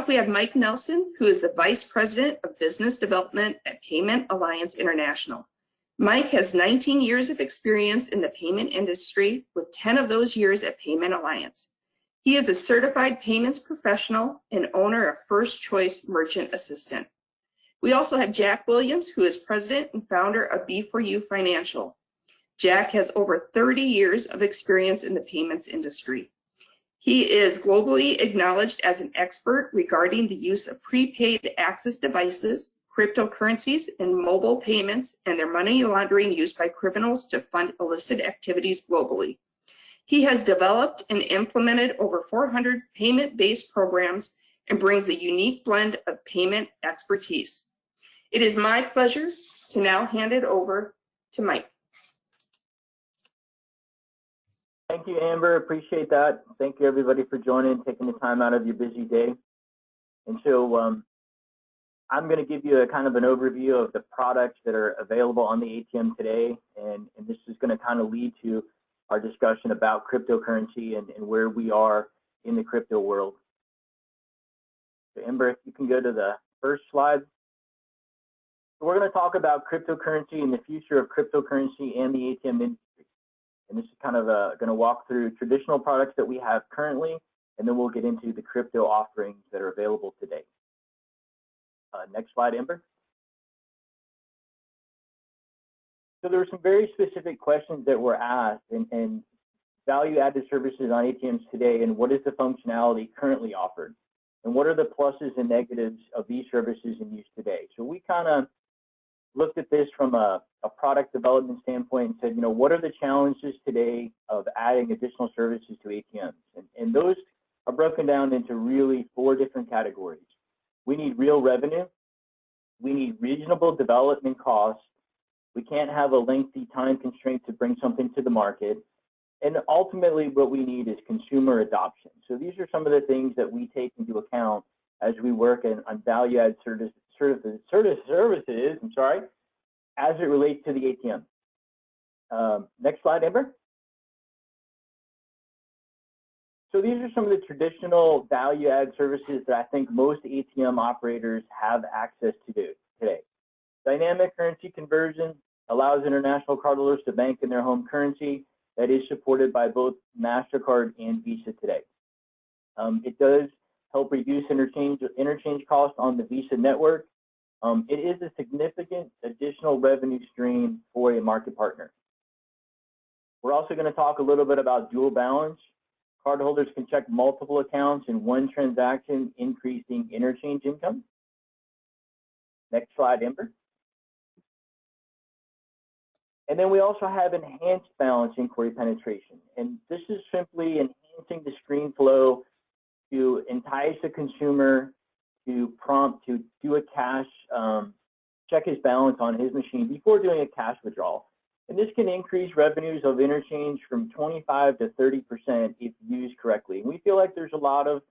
off, we have Mike Nelson, who is the Vice President of Business Development at Payment Alliance International. Mike has 19 years of experience in the payment industry, with 10 of those years at Payment Alliance. He is a certified payments professional and owner of First Choice Merchant Assistant. We also have Jack Williams, who is president and founder of B4U Financial. Jack has over 30 years of experience in the payments industry. He is globally acknowledged as an expert regarding the use of prepaid access devices, cryptocurrencies, and mobile payments, and their money laundering used by criminals to fund illicit activities globally. He has developed and implemented over 400 payment-based programs and brings a unique blend of payment expertise. It is my pleasure to now hand it over to Mike. Thank you, Amber. Appreciate that. Thank you, everybody, for joining, taking the time out of your busy day. And so I'm going to give you a kind of an overview of the products that are available on the ATM today. And this is going to kind of lead to our discussion about cryptocurrency and where we are in the crypto world. So Amber, if you can go to the first slide. So we're going to talk about cryptocurrency and the future of cryptocurrency and the ATM industry. And this is kind of going to walk through traditional products that we have currently, and then we'll get into the crypto offerings that are available today. Next slide, Amber. So there were some very specific questions that were asked and value-added services on ATMs today, and what is the functionality currently offered? And what are the pluses and negatives of these services in use today? So we kind of looked at this from a product development standpoint and said, you know, what are the challenges today of adding additional services to ATMs? And those are broken down into really 4 different categories. We need real revenue. We need reasonable development costs. We can't have a lengthy time constraint to bring something to the market. And ultimately, what we need is consumer adoption. So these are some of the things that we take into account as we work on value-added services, as it relates to the ATM. Next slide, Amber. So these are some of the traditional value-add services that I think most ATM operators have access to today. Dynamic currency conversion allows international cardholders to bank in their home currency that is supported by both MasterCard and Visa today. It does help reduce interchange costs on the Visa network. It is a significant additional revenue stream for a market partner. We're also going to talk a little bit about dual balance. Cardholders can check multiple accounts in one transaction, increasing interchange income. Next slide, Amber. And then we also have enhanced balance inquiry penetration. And this is simply enhancing the screen flow to entice a consumer to prompt to do a cash, check his balance on his machine before doing a cash withdrawal. And this can increase revenues of interchange from 25 to 30% if used correctly. And we feel like there's a lot of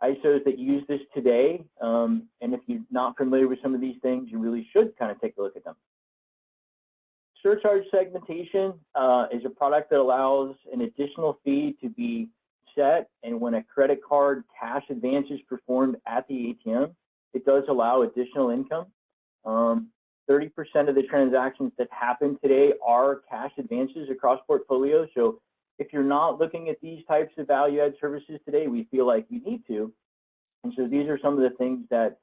ISOs that use this today. And if you're not familiar with some of these things, you really should kind of take a look at them. Surcharge segmentation is a product that allows an additional fee to be set, and when a credit card cash advance is performed at the ATM, it does allow additional income. 30% of the transactions that happen today are cash advances across portfolios. So if you're not looking at these types of value-add services today, we feel like you need to. And so these are some of the things that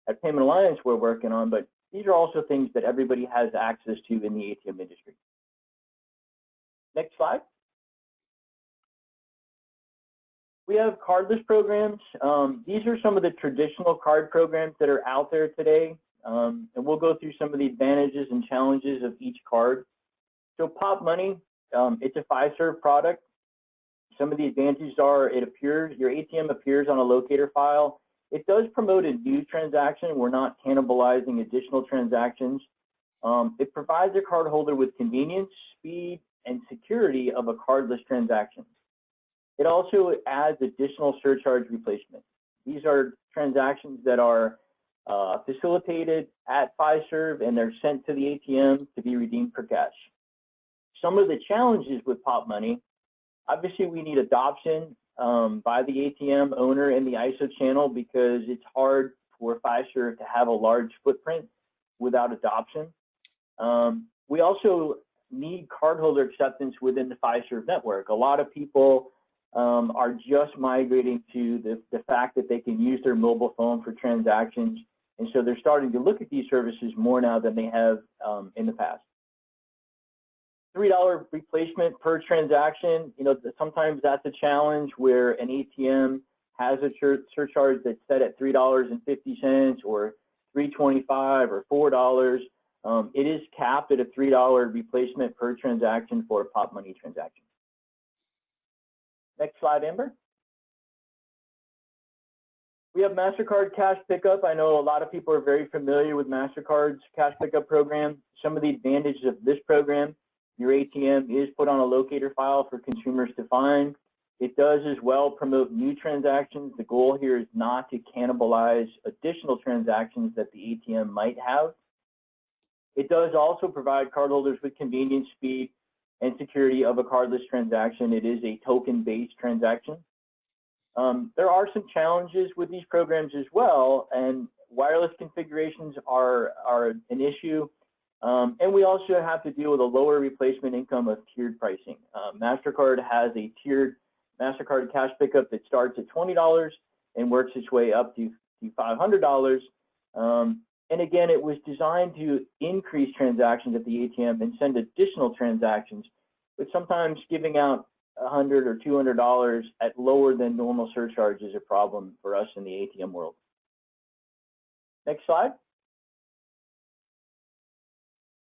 at Payment Alliance we're working on, but these are also things that everybody has access to in the ATM industry. Next slide. We have cardless programs. These are some of the traditional card programs that are out there today. And we'll go through some of the advantages and challenges of each card. So Pop Money, it's a Fiserv product. Some of the advantages are your ATM appears on a locator file. It does promote a new transaction. We're not cannibalizing additional transactions. It provides a cardholder with convenience, speed, and security of a cardless transaction. It also adds additional surcharge replacement. These are transactions that are facilitated at Fiserv, and they're sent to the ATM to be redeemed for cash. Some of the challenges with Pop Money, obviously we need adoption. by the ATM owner in the ISO channel because it's hard for Fiserv to have a large footprint without adoption. We also need cardholder acceptance within the Fiserv network. A lot of people are just migrating to the fact that they can use their mobile phone for transactions. And so they're starting to look at these services more now than they have in the past. $3 replacement per transaction, sometimes that's a challenge where an ATM has a surcharge that's set at $3.50 or $3.25 or $4. It is capped at a $3 replacement per transaction for a pop money transaction. Next slide, Amber. We have MasterCard Cash Pickup. I know a lot of people are very familiar with MasterCard's Cash Pickup program. Some of the advantages of this program: your ATM is put on a locator file for consumers to find. It does as well promote new transactions. The goal here is not to cannibalize additional transactions that the ATM might have. It does also provide cardholders with convenience, speed, and security of a cardless transaction. It is a token-based transaction. There are some challenges with these programs as well, and wireless configurations are an issue. And we also have to deal with a lower replacement income of tiered pricing. MasterCard has a tiered MasterCard Cash Pickup that starts at $20 and works its way up to $500. And again, it was designed to increase transactions at the ATM and send additional transactions, but sometimes giving out $100 or $200 at lower than normal surcharge is a problem for us in the ATM world. Next slide.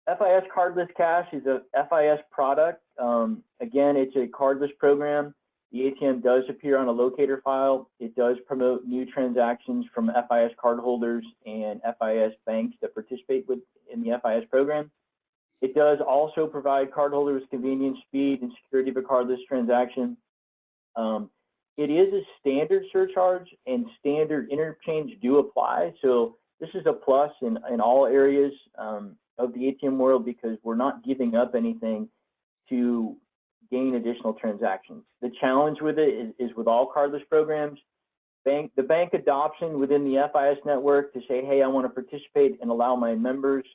FIS Cardless Cash is a FIS product. Again, it's a cardless program. The ATM does appear on a locator file. It does promote new transactions from FIS cardholders and FIS banks that participate in the FIS program. It does also provide cardholders convenience, speed, and security of a cardless transaction. It is a standard surcharge, and standard interchange do apply. So this is a plus in all areas of the ATM world because we're not giving up anything to gain additional transactions. The challenge with it is with all cardless programs, the bank adoption within the FIS network to say, hey, I want to participate and allow my members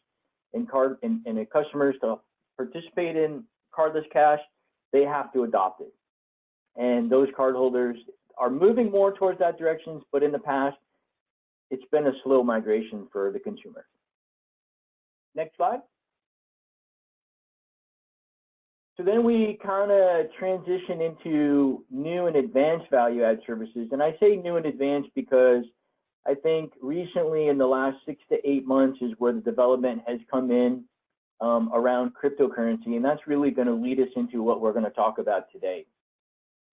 and customers to participate in cardless cash, they have to adopt it. And those cardholders are moving more towards that direction, but in the past, it's been a slow migration for the consumer. Next slide. So then we kind of transition into new and advanced value add services. And I say new and advanced because I think recently in the last 6 to 8 months is where the development has come in around cryptocurrency. And that's really going to lead us into what we're going to talk about today.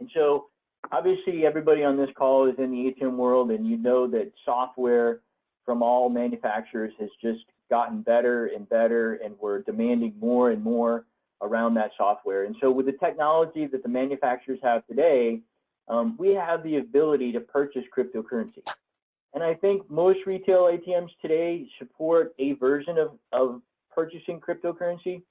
And so obviously everybody on this call is in the ATM world, and you know that software from all manufacturers has just gotten better and better, and we're demanding more and more around that software. And so with the technology that the manufacturers have today, we have the ability to purchase cryptocurrency. And I think most retail ATMs today support a version of purchasing cryptocurrency.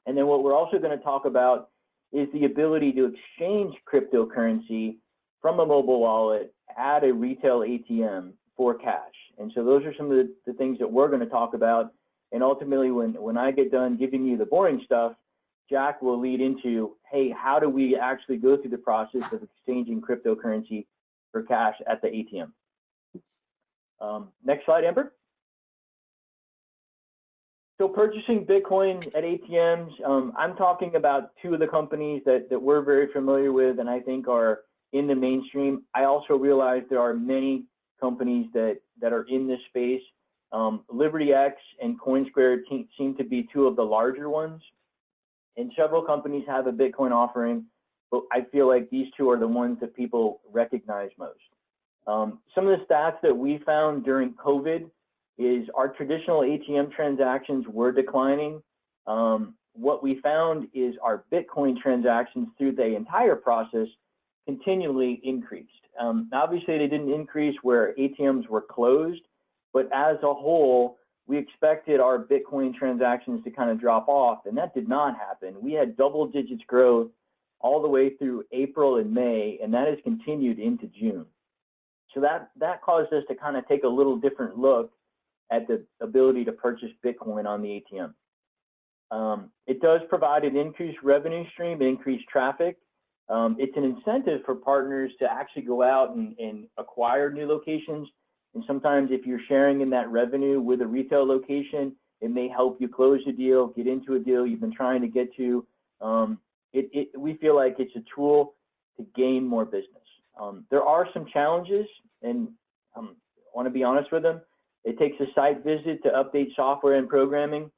And then what we're also going to talk about is the ability to exchange cryptocurrency from a mobile wallet at a retail ATM for cash. And so those are some of the things that we're going to talk about. And ultimately, when I get done giving you the boring stuff, Jack will lead into, hey, how do we actually go through the process of exchanging cryptocurrency for cash at the ATM? Next slide, Amber. So purchasing Bitcoin at ATMs, I'm talking about two of the companies that we're very familiar with and I think are in the mainstream. I also realize there are many companies that are in this space. LibertyX and CoinSquare seem to be two of the larger ones. And several companies have a Bitcoin offering, but I feel like these two are the ones that people recognize most. Some of the stats that we found during COVID is our traditional ATM transactions were declining. What we found is our Bitcoin transactions through the entire process continually increased. Obviously, they didn't increase where ATMs were closed, but as a whole, we expected our Bitcoin transactions to kind of drop off, and that did not happen. We had double digits growth all the way through April and May, and that has continued into June. So that caused us to kind of take a little different look at the ability to purchase Bitcoin on the ATM. It does provide an increased revenue stream, increased traffic. It's an incentive for partners to actually go out and acquire new locations. And sometimes if you're sharing in that revenue with a retail location, it may help you close a deal, get into a deal you've been trying to get to. We feel like it's a tool to gain more business. There are some challenges, and I want to be honest with them. It takes a site visit to update software and programming.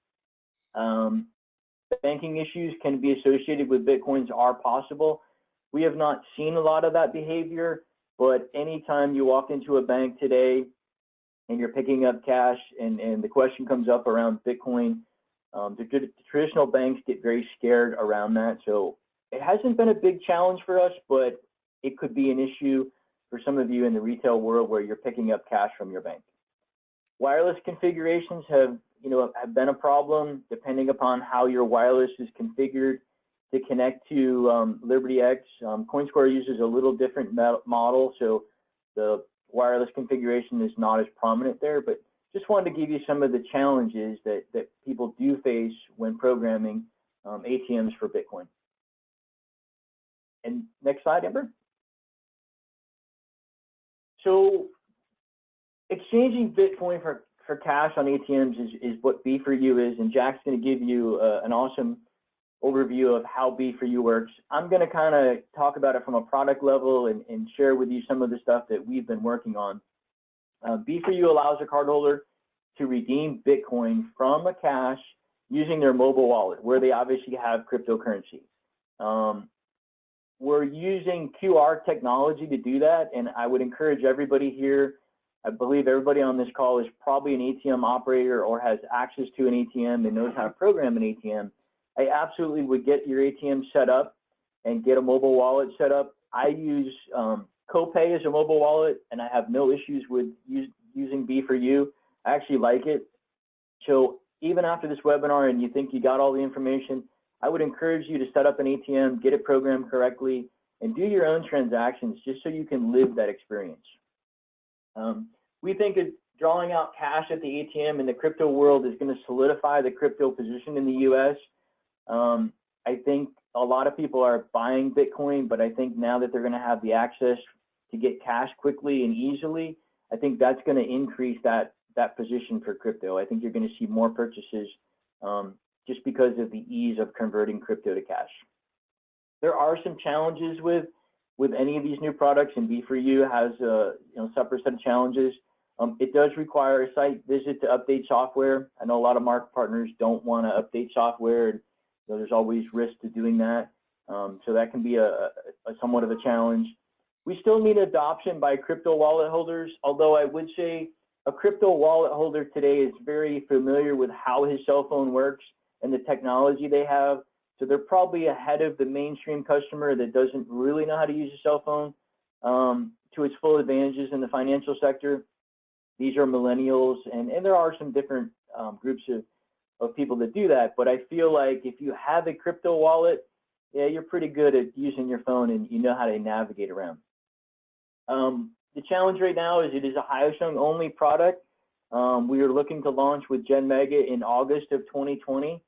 Banking issues can be associated with Bitcoins are possible. We have not seen a lot of that behavior, but anytime you walk into a bank today and you're picking up cash and the question comes up around Bitcoin, the traditional banks get very scared around that. So it hasn't been a big challenge for us, but it could be an issue for some of you in the retail world where you're picking up cash from your bank. Wireless configurations have been a problem depending upon how your wireless is configured to connect to LibertyX. CoinSquare uses a little different model, so the wireless configuration is not as prominent there, but just wanted to give you some of the challenges that people do face when programming ATMs for Bitcoin. And next slide, Amber. So exchanging Bitcoin for cash on ATMs is what B4U is, and Jack's going to give you an awesome overview of how B4U works. I'm going to kind of talk about it from a product level and share with you some of the stuff that we've been working on. B4U allows a cardholder to redeem Bitcoin from a cash using their mobile wallet, where they obviously have cryptocurrency. We're using QR technology to do that, and I would encourage everybody here, I believe everybody on this call is probably an ATM operator or has access to an ATM and knows how to program an ATM. I absolutely would get your ATM set up and get a mobile wallet set up. I use CoPay as a mobile wallet, and I have no issues with using B4U. I actually like it. So even after this webinar and you think you got all the information, I would encourage you to set up an ATM, get it programmed correctly, and do your own transactions just so you can live that experience. We think that drawing out cash at the ATM in the crypto world is going to solidify the crypto position in the US. I think a lot of people are buying Bitcoin, but I think now that they're going to have the access to get cash quickly and easily, I think that's going to increase that position for crypto. I think you're going to see more purchases just because of the ease of converting crypto to cash. There are some challenges with any of these new products, and B4U has a separate set of challenges. It does require a site visit to update software. I know a lot of market partners don't want to update software. There's always risk to doing that. So that can be a somewhat of a challenge. We still need adoption by crypto wallet holders, although I would say a crypto wallet holder today is very familiar with how his cell phone works and the technology they have. So they're probably ahead of the mainstream customer that doesn't really know how to use a cell phone to its full advantages in the financial sector. These are millennials, and there are some different groups of people that do that. But I feel like if you have a crypto wallet, yeah, you're pretty good at using your phone and you know how to navigate around. The challenge right now is it is a Hyosung only product. We are looking to launch with Gen Mega in August of 2020.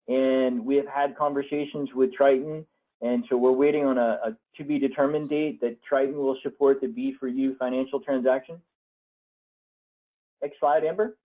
And we have had conversations with Triton, and so we're waiting on a to be determined date that Triton will support the B4U financial transaction. Next slide, Amber.